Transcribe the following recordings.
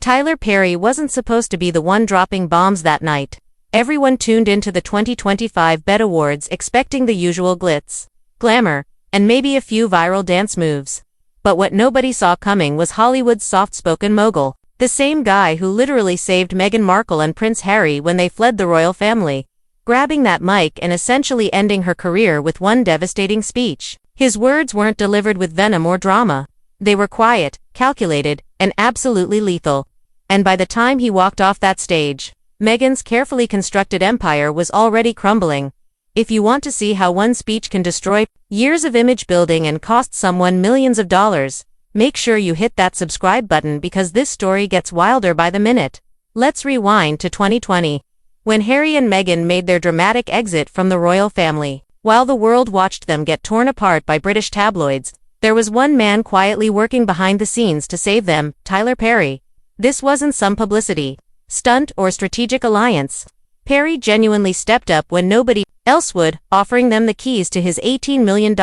Tyler Perry wasn't supposed to be the one dropping bombs that night. Everyone tuned into the 2025 BET Awards expecting the usual glitz, glamour, and maybe a few viral dance moves. But what nobody saw coming was Hollywood's soft-spoken mogul, the same guy who literally saved Meghan Markle and Prince Harry when they fled the royal family, grabbing that mic and essentially ending her career with one devastating speech. His words weren't delivered with venom or drama. They were quiet, calculated, and absolutely lethal. And by the time he walked off that stage, Meghan's carefully constructed empire was already crumbling. If you want to see how one speech can destroy years of image building and cost someone millions of dollars, make sure you hit that subscribe button because this story gets wilder by the minute. Let's rewind to 2020, when Harry and Meghan made their dramatic exit from the royal family. While the world watched them get torn apart by British tabloids, there was one man quietly working behind the scenes to save them, Tyler Perry. This wasn't some publicity stunt or strategic alliance. Perry genuinely stepped up when nobody else would, offering them the keys to his $18 million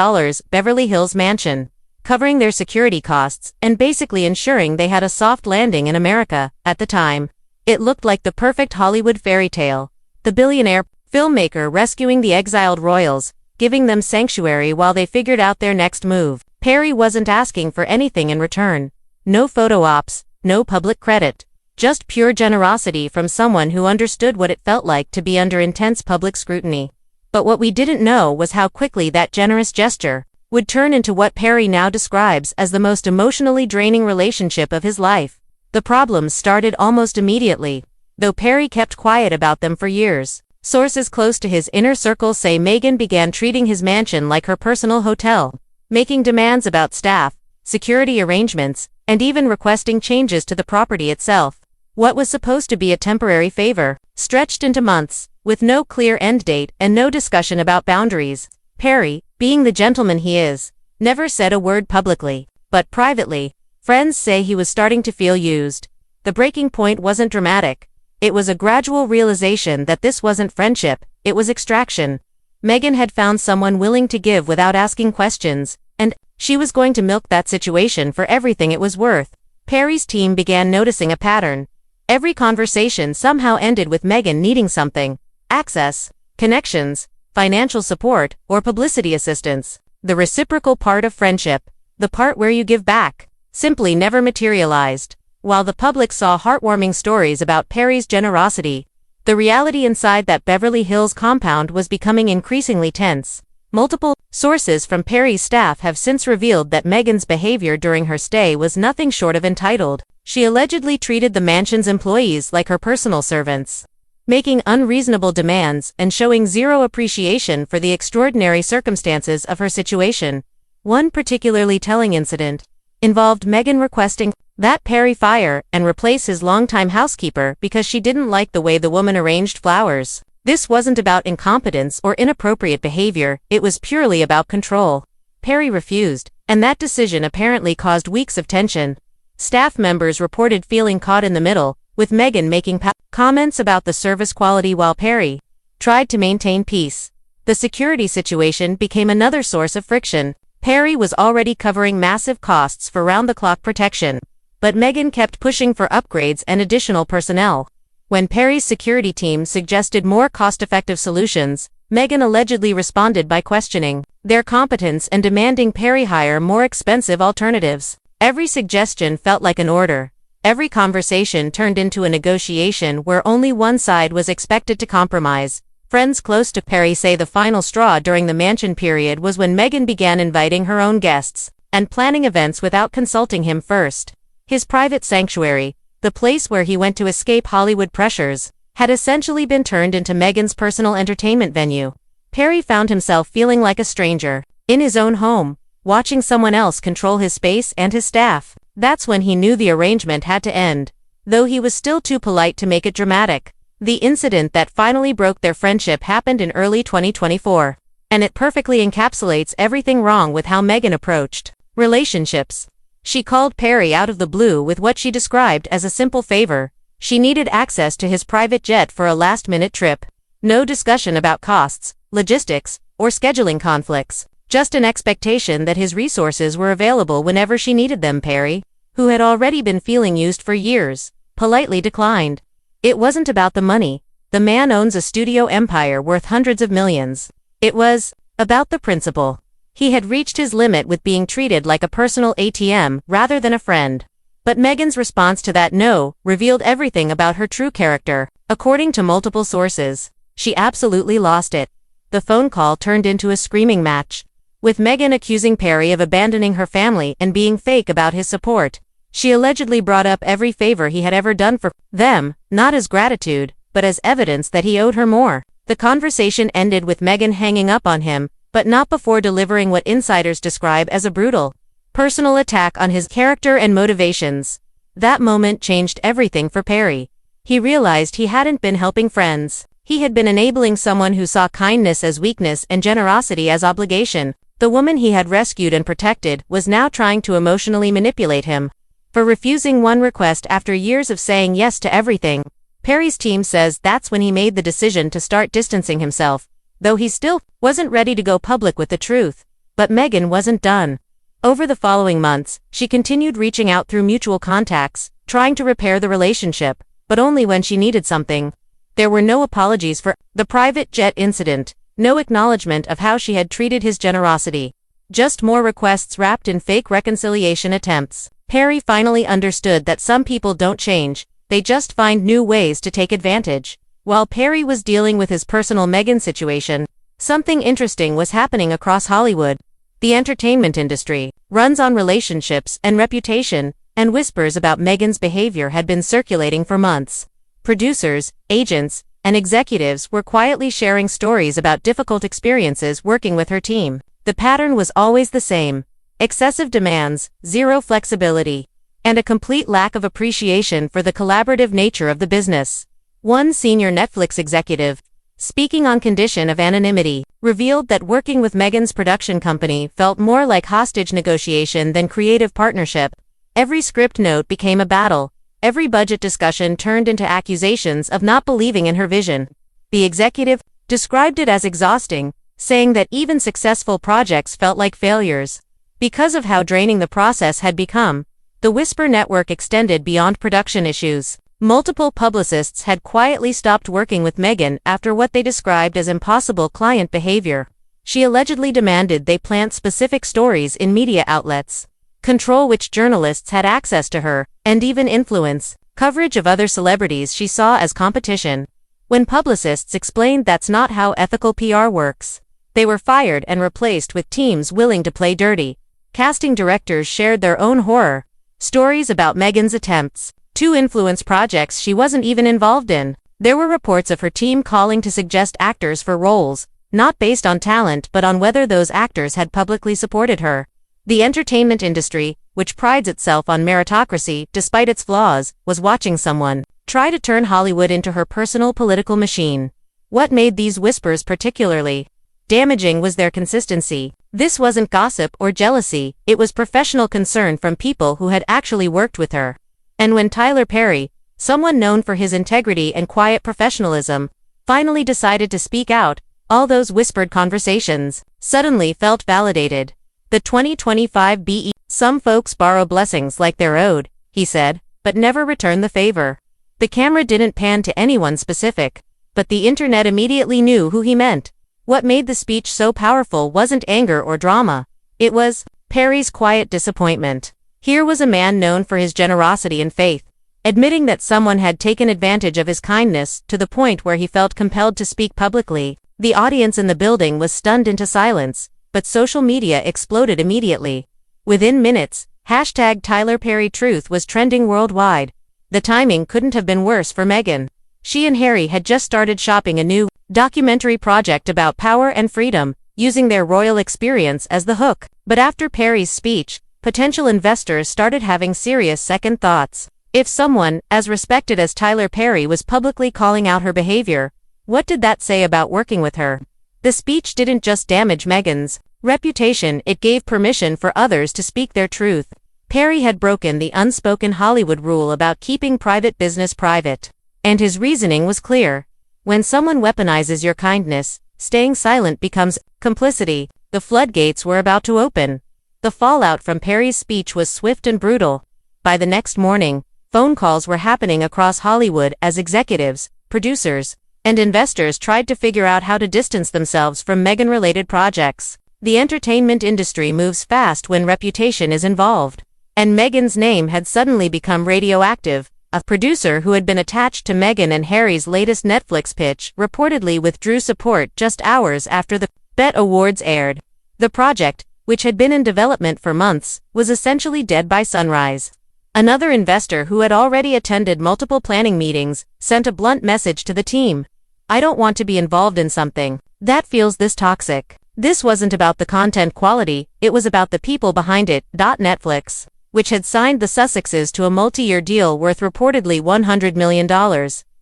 Beverly Hills mansion, covering their security costs, and basically ensuring they had a soft landing in America. At the time, it looked like the perfect Hollywood fairy tale. The billionaire filmmaker rescuing the exiled royals, giving them sanctuary while they figured out their next move. Perry wasn't asking for anything in return. No photo ops, no public credit. Just pure generosity from someone who understood what it felt like to be under intense public scrutiny. But what we didn't know was how quickly that generous gesture would turn into what Perry now describes as the most emotionally draining relationship of his life. The problems started almost immediately, though Perry kept quiet about them for years. Sources close to his inner circle say Meghan began treating his mansion like her personal hotel, making demands about staff, security arrangements, and even requesting changes to the property itself. What was supposed to be a temporary favor stretched into months, with no clear end date and no discussion about boundaries. Perry, being the gentleman he is, never said a word publicly, but privately, friends say he was starting to feel used. The breaking point wasn't dramatic. It was a gradual realization that this wasn't friendship, it was extraction. Meghan had found someone willing to give without asking questions, and she was going to milk that situation for everything it was worth. Perry's team began noticing a pattern. Every conversation somehow ended with Meghan needing something: access, connections, financial support, or publicity assistance. The reciprocal part of friendship, the part where you give back, simply never materialized. While the public saw heartwarming stories about Perry's generosity, the reality inside that Beverly Hills compound was becoming increasingly tense. Multiple sources from Perry's staff have since revealed that Meghan's behavior during her stay was nothing short of entitled. She allegedly treated the mansion's employees like her personal servants, making unreasonable demands and showing zero appreciation for the extraordinary circumstances of her situation. One particularly telling incident involved Meghan requesting that Perry fire and replace his longtime housekeeper because she didn't like the way the woman arranged flowers. This wasn't about incompetence or inappropriate behavior, it was purely about control. Perry refused, and that decision apparently caused weeks of tension. Staff members reported feeling caught in the middle, with Meghan making comments about the service quality while Perry tried to maintain peace. The security situation became another source of friction. Perry was already covering massive costs for round-the-clock protection, but Meghan kept pushing for upgrades and additional personnel. When Perry's security team suggested more cost-effective solutions, Meghan allegedly responded by questioning their competence and demanding Perry hire more expensive alternatives. Every suggestion felt like an order. Every conversation turned into a negotiation where only one side was expected to compromise. Friends close to Perry say the final straw during the mansion period was when Meghan began inviting her own guests and planning events without consulting him first. His private sanctuary, the place where he went to escape Hollywood pressures, had essentially been turned into Meghan's personal entertainment venue. Perry found himself feeling like a stranger in his own home, watching someone else control his space and his staff. That's when he knew the arrangement had to end, though he was still too polite to make it dramatic. The incident that finally broke their friendship happened in early 2024, and it perfectly encapsulates everything wrong with how Meghan approached relationships. She called Perry out of the blue with what she described as a simple favor. She needed access to his private jet for a last-minute trip. No discussion about costs, logistics, or scheduling conflicts. Just an expectation that his resources were available whenever she needed them. Perry, who had already been feeling used for years, politely declined. It wasn't about the money. The man owns a studio empire worth hundreds of millions. It was about the principle. He had reached his limit with being treated like a personal ATM rather than a friend. But Meghan's response to that no revealed everything about her true character. According to multiple sources, she absolutely lost it. The phone call turned into a screaming match, with Meghan accusing Perry of abandoning her family and being fake about his support. She allegedly brought up every favor he had ever done for them, not as gratitude, but as evidence that he owed her more. The conversation ended with Meghan hanging up on him, but not before delivering what insiders describe as a brutal, personal attack on his character and motivations. That moment changed everything for Perry. He realized he hadn't been helping friends. He had been enabling someone who saw kindness as weakness and generosity as obligation. The woman he had rescued and protected was now trying to emotionally manipulate him. For refusing one request after years of saying yes to everything, Perry's team says that's when he made the decision to start distancing himself, though he still wasn't ready to go public with the truth. But Meghan wasn't done. Over the following months, she continued reaching out through mutual contacts, trying to repair the relationship, but only when she needed something. There were no apologies for the private jet incident, no acknowledgement of how she had treated his generosity. Just more requests wrapped in fake reconciliation attempts. Perry finally understood that some people don't change, they just find new ways to take advantage. While Perry was dealing with his personal Meghan situation, something interesting was happening across Hollywood. The entertainment industry runs on relationships and reputation, and whispers about Meghan's behavior had been circulating for months. Producers, agents, and executives were quietly sharing stories about difficult experiences working with her team. The pattern was always the same: excessive demands, zero flexibility, and a complete lack of appreciation for the collaborative nature of the business. One senior Netflix executive, speaking on condition of anonymity, revealed that working with Meghan's production company felt more like hostage negotiation than creative partnership. Every script note became a battle. Every budget discussion turned into accusations of not believing in her vision. The executive described it as exhausting, saying that even successful projects felt like failures. Because of how draining the process had become, the whisper network extended beyond production issues. Multiple publicists had quietly stopped working with Meghan after what they described as impossible client behavior. She allegedly demanded they plant specific stories in media outlets, control which journalists had access to her, and even influence coverage of other celebrities she saw as competition. When publicists explained that's not how ethical PR works, they were fired and replaced with teams willing to play dirty. Casting directors shared their own horror stories about Meghan's attempts to influence projects she wasn't even involved in. There were reports of her team calling to suggest actors for roles, not based on talent but on whether those actors had publicly supported her. The entertainment industry, which prides itself on meritocracy despite its flaws, was watching someone try to turn Hollywood into her personal political machine. What made these whispers particularly damaging was their consistency. This wasn't gossip or jealousy, it was professional concern from people who had actually worked with her. And when Tyler Perry, someone known for his integrity and quiet professionalism, finally decided to speak out, all those whispered conversations suddenly felt validated. The 2025 BE. Some folks borrow blessings like they're owed, he said, but never return the favor. The camera didn't pan to anyone specific, but the internet immediately knew who he meant. What made the speech so powerful wasn't anger or drama. It was Perry's quiet disappointment. Here was a man known for his generosity and faith, admitting that someone had taken advantage of his kindness to the point where he felt compelled to speak publicly. The audience in the building was stunned into silence, but social media exploded immediately. Within minutes, #TylerPerryTruth was trending worldwide. The timing couldn't have been worse for Meghan. She and Harry had just started shopping a new documentary project about power and freedom, using their royal experience as the hook. But after Perry's speech, potential investors started having serious second thoughts. If someone as respected as Tyler Perry was publicly calling out her behavior, what did that say about working with her? The speech didn't just damage Meghan's reputation, it gave permission for others to speak their truth. Perry had broken the unspoken Hollywood rule about keeping private business private. And his reasoning was clear. When someone weaponizes your kindness, staying silent becomes complicity. The floodgates were about to open. The fallout from Perry's speech was swift and brutal. By the next morning, phone calls were happening across Hollywood as executives, producers, and investors tried to figure out how to distance themselves from Meghan-related projects. The entertainment industry moves fast when reputation is involved. And Meghan's name had suddenly become radioactive. A producer who had been attached to Meghan and Harry's latest Netflix pitch reportedly withdrew support just hours after the BET Awards aired. The project, which had been in development for months, was essentially dead by sunrise. Another investor who had already attended multiple planning meetings sent a blunt message to the team. "I don't want to be involved in something that feels this toxic." This wasn't about the content quality, it was about the people behind it. Netflix, which had signed the Sussexes to a multi-year deal worth reportedly $100 million,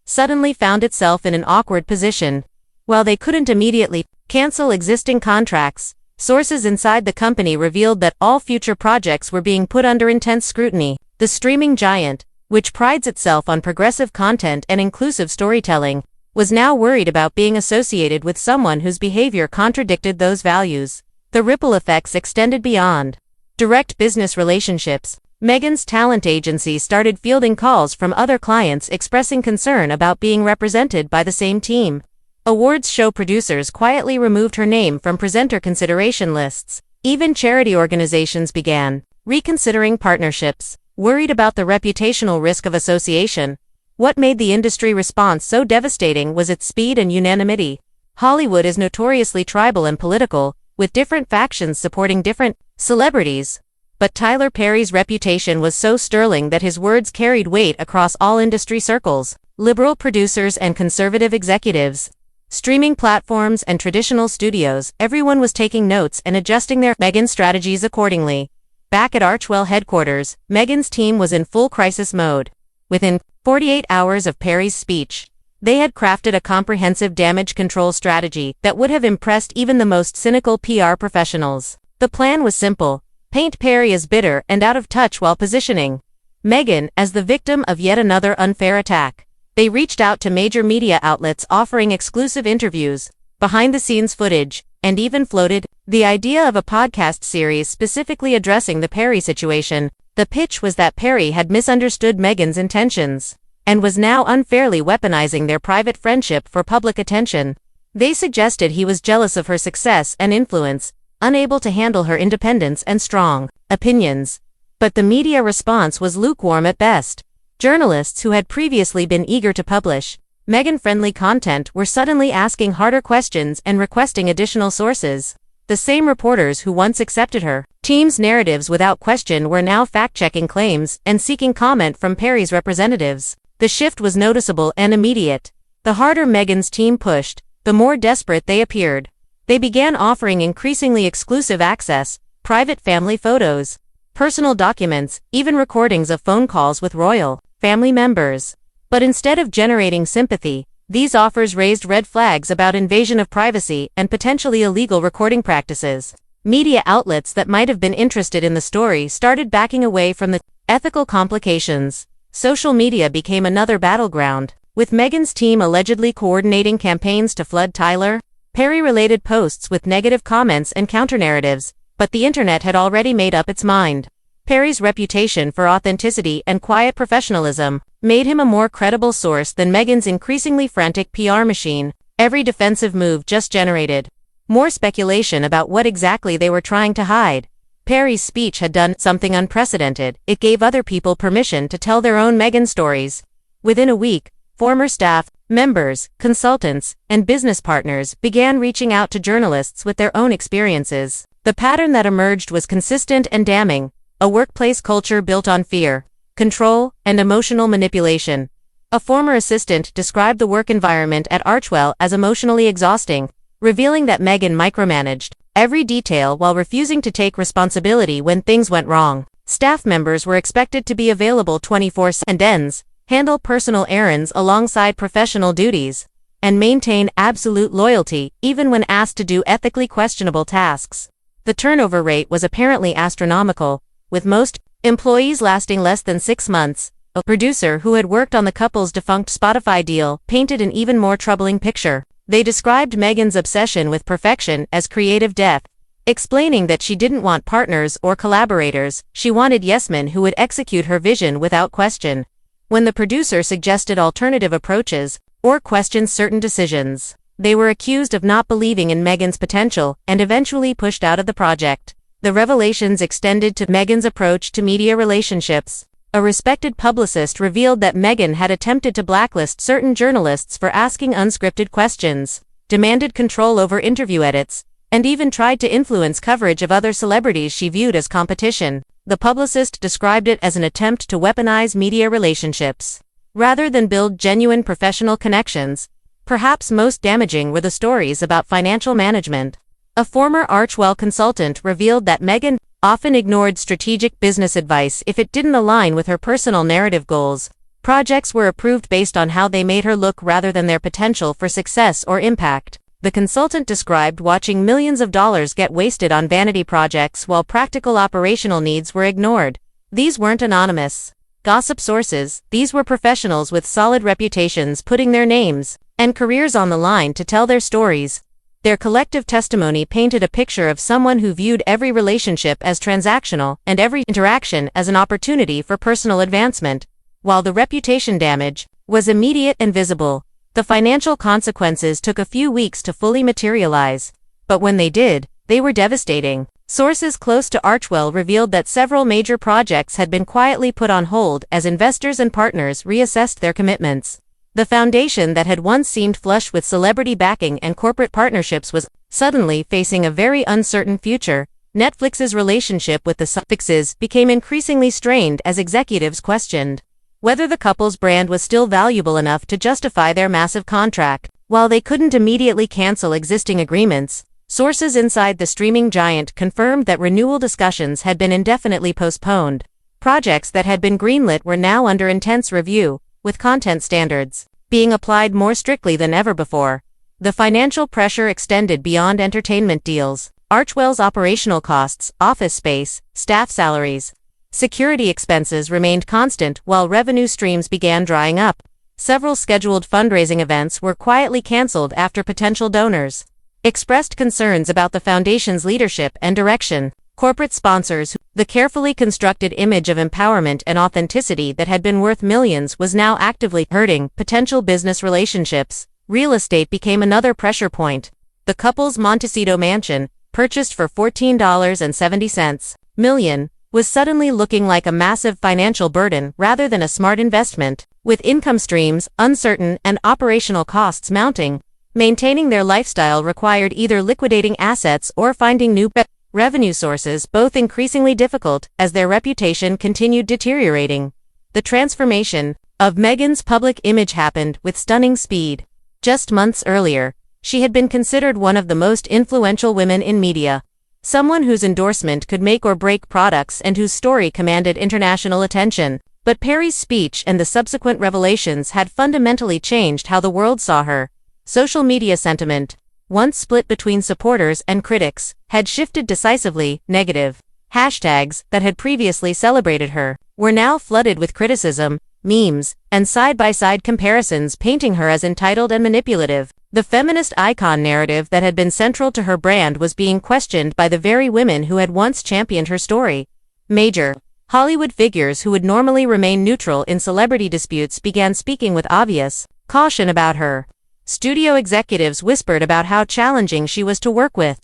suddenly found itself in an awkward position. While they couldn't immediately cancel existing contracts, sources inside the company revealed that all future projects were being put under intense scrutiny. The streaming giant, which prides itself on progressive content and inclusive storytelling, was now worried about being associated with someone whose behavior contradicted those values. The ripple effects extended beyond direct business relationships. Meghan's talent agency started fielding calls from other clients expressing concern about being represented by the same team. Awards show producers quietly removed her name from presenter consideration lists. Even charity organizations began reconsidering partnerships, worried about the reputational risk of association. What made the industry response so devastating was its speed and unanimity. Hollywood is notoriously tribal and political, with different factions supporting different celebrities. But Tyler Perry's reputation was so sterling that his words carried weight across all industry circles: liberal producers and conservative executives, streaming platforms and traditional studios. Everyone was taking notes and adjusting their Meghan strategies accordingly. Back at Archwell headquarters, Meghan's team was in full crisis mode. Within 48 hours of Perry's speech, they had crafted a comprehensive damage control strategy that would have impressed even the most cynical PR professionals. The plan was simple: paint Perry as bitter and out of touch while positioning Meghan as the victim of yet another unfair attack. They reached out to major media outlets offering exclusive interviews, behind-the-scenes footage, and even floated the idea of a podcast series specifically addressing the Perry situation. The pitch was that Perry had misunderstood Meghan's intentions and was now unfairly weaponizing their private friendship for public attention. They suggested he was jealous of her success and influence, unable to handle her independence and strong opinions. But the media response was lukewarm at best. Journalists who had previously been eager to publish Meghan-friendly content were suddenly asking harder questions and requesting additional sources. The same reporters who once accepted her team's narratives without question were now fact-checking claims and seeking comment from Perry's representatives. The shift was noticeable and immediate. The harder Meghan's team pushed, the more desperate they appeared. They began offering increasingly exclusive access, private family photos, personal documents, even recordings of phone calls with royal family members. But instead of generating sympathy, these offers raised red flags about invasion of privacy and potentially illegal recording practices. Media outlets that might have been interested in the story started backing away from the ethical complications. Social media became another battleground, with Meghan's team allegedly coordinating campaigns to flood Tyler Perry-related posts with negative comments and counternarratives, but the internet had already made up its mind. Perry's reputation for authenticity and quiet professionalism made him a more credible source than Meghan's increasingly frantic PR machine. Every defensive move just generated more speculation about what exactly they were trying to hide. Perry's speech had done something unprecedented. It gave other people permission to tell their own Meghan stories. Within a week, former staff members, consultants, and business partners began reaching out to journalists with their own experiences. The pattern that emerged was consistent and damning: a workplace culture built on fear, control, and emotional manipulation. A former assistant described the work environment at Archwell as emotionally exhausting, revealing that Meghan micromanaged every detail while refusing to take responsibility when things went wrong. Staff members were expected to be available 24/7, handle personal errands alongside professional duties, and maintain absolute loyalty even when asked to do ethically questionable tasks. The turnover rate was apparently astronomical, with most employees lasting less than 6 months. A producer who had worked on the couple's defunct Spotify deal painted an even more troubling picture. They described Meghan's obsession with perfection as creative death, explaining that she didn't want partners or collaborators, she wanted yes-men who would execute her vision without question. when the producer suggested alternative approaches or questioned certain decisions. They were accused of not believing in Meghan's potential and eventually pushed out of the project. The revelations extended to Meghan's approach to media relationships. A respected publicist revealed that Meghan had attempted to blacklist certain journalists for asking unscripted questions, demanded control over interview edits, and even tried to influence coverage of other celebrities she viewed as competition. The publicist described it as an attempt to weaponize media relationships, rather than build genuine professional connections. Perhaps most damaging were the stories about financial management. A former Archwell consultant revealed that Meghan often ignored strategic business advice if it didn't align with her personal narrative goals. Projects were approved based on how they made her look rather than their potential for success or impact. The consultant described watching millions of dollars get wasted on vanity projects while practical operational needs were ignored. These weren't anonymous gossip sources, these were professionals with solid reputations putting their names and careers on the line to tell their stories. Their collective testimony painted a picture of someone who viewed every relationship as transactional and every interaction as an opportunity for personal advancement. While the reputation damage was immediate and visible, the financial consequences took a few weeks to fully materialize. But when they did, they were devastating. Sources close to Archwell revealed that several major projects had been quietly put on hold as investors and partners reassessed their commitments. The foundation that had once seemed flush with celebrity backing and corporate partnerships was suddenly facing a very uncertain future. Netflix's relationship with the Suffixes became increasingly strained as executives questioned whether the couple's brand was still valuable enough to justify their massive contract. While they couldn't immediately cancel existing agreements, sources inside the streaming giant confirmed that renewal discussions had been indefinitely postponed. Projects that had been greenlit were now under intense review, with content standards being applied more strictly than ever before. The financial pressure extended beyond entertainment deals. Archwell's operational costs, office space, staff salaries, security expenses remained constant while revenue streams began drying up. Several scheduled fundraising events were quietly canceled after potential donors expressed concerns about the foundation's leadership and direction. Corporate sponsors, the carefully constructed image of empowerment and authenticity that had been worth millions was now actively hurting potential business relationships. Real estate became another pressure point. The couple's Montecito mansion, purchased for $14.70 million, was suddenly looking like a massive financial burden rather than a smart investment. With income streams uncertain and operational costs mounting, maintaining their lifestyle required either liquidating assets or finding new revenue sources, both increasingly difficult as their reputation continued deteriorating. The transformation of Meghan's public image happened with stunning speed. Just months earlier, she had been considered one of the most influential women in media, someone whose endorsement could make or break products and whose story commanded international attention. But Perry's speech and the subsequent revelations had fundamentally changed how the world saw her. Social media sentiment, once split between supporters and critics, had shifted decisively. Negative hashtags that had previously celebrated her were now flooded with criticism, memes, and side-by-side comparisons painting her as entitled and manipulative. The feminist icon narrative that had been central to her brand was being questioned by the very women who had once championed her story. Major Hollywood figures who would normally remain neutral in celebrity disputes began speaking with obvious caution about her. Studio executives whispered about how challenging she was to work with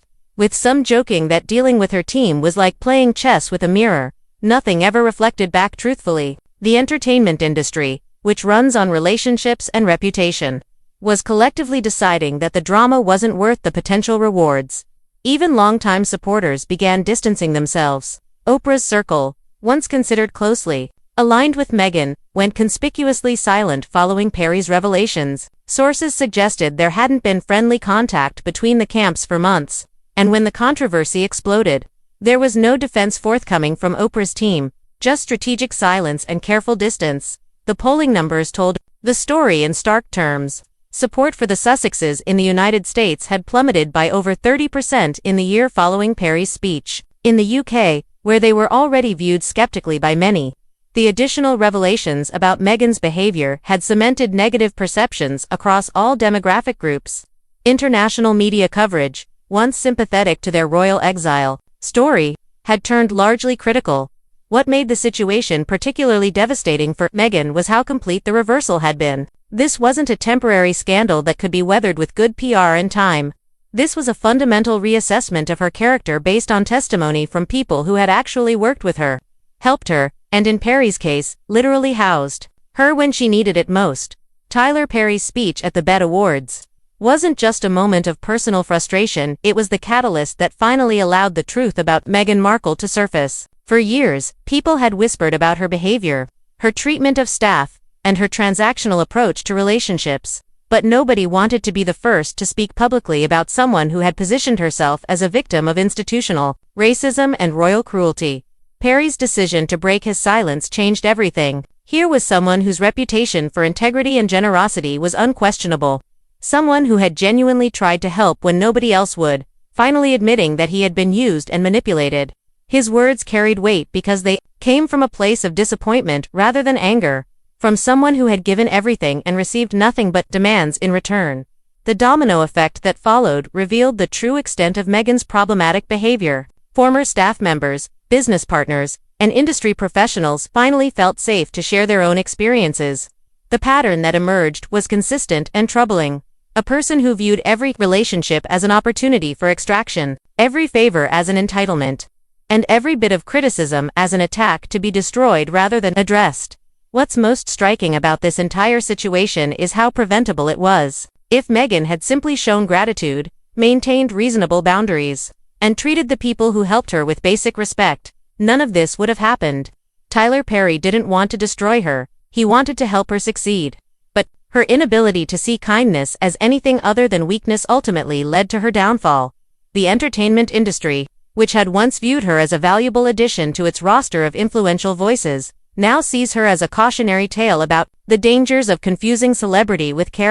some joking that dealing with her team was like playing chess with a mirror. Nothing ever reflected back truthfully. The entertainment industry, which runs on relationships and reputation, was collectively deciding that the drama wasn't worth the potential rewards. Even longtime supporters began distancing themselves. Oprah's circle, once considered closely aligned with Meghan, went conspicuously silent following Perry's revelations. Sources suggested there hadn't been friendly contact between the camps for months, and when the controversy exploded, there was no defense forthcoming from Oprah's team, just strategic silence and careful distance. The polling numbers told the story in stark terms. Support for the Sussexes in the United States had plummeted by over 30% in the year following Perry's speech. In the UK, where they were already viewed skeptically by many, the additional revelations about Meghan's behavior had cemented negative perceptions across all demographic groups. International media coverage, once sympathetic to their royal exile story, had turned largely critical. What made the situation particularly devastating for Meghan was how complete the reversal had been. This wasn't a temporary scandal that could be weathered with good PR and time. This was a fundamental reassessment of her character based on testimony from people who had actually worked with her, helped her, and in Perry's case, literally housed her when she needed it most. Tyler Perry's speech at the BET Awards wasn't just a moment of personal frustration, it was the catalyst that finally allowed the truth about Meghan Markle to surface. For years, people had whispered about her behavior, her treatment of staff, and her transactional approach to relationships. But nobody wanted to be the first to speak publicly about someone who had positioned herself as a victim of institutional racism and royal cruelty. Perry's decision to break his silence changed everything. Here was someone whose reputation for integrity and generosity was unquestionable. Someone who had genuinely tried to help when nobody else would, finally admitting that he had been used and manipulated. His words carried weight because they came from a place of disappointment rather than anger, from someone who had given everything and received nothing but demands in return. The domino effect that followed revealed the true extent of Meghan's problematic behavior. Former staff members, business partners, and industry professionals finally felt safe to share their own experiences. The pattern that emerged was consistent and troubling. A person who viewed every relationship as an opportunity for extraction, every favor as an entitlement, and every bit of criticism as an attack to be destroyed rather than addressed. What's most striking about this entire situation is how preventable it was. If Meghan had simply shown gratitude, maintained reasonable boundaries, and treated the people who helped her with basic respect, none of this would have happened. Tyler Perry didn't want to destroy her, he wanted to help her succeed. But her inability to see kindness as anything other than weakness ultimately led to her downfall. The entertainment industry, which had once viewed her as a valuable addition to its roster of influential voices, now sees her as a cautionary tale about the dangers of confusing celebrity with character.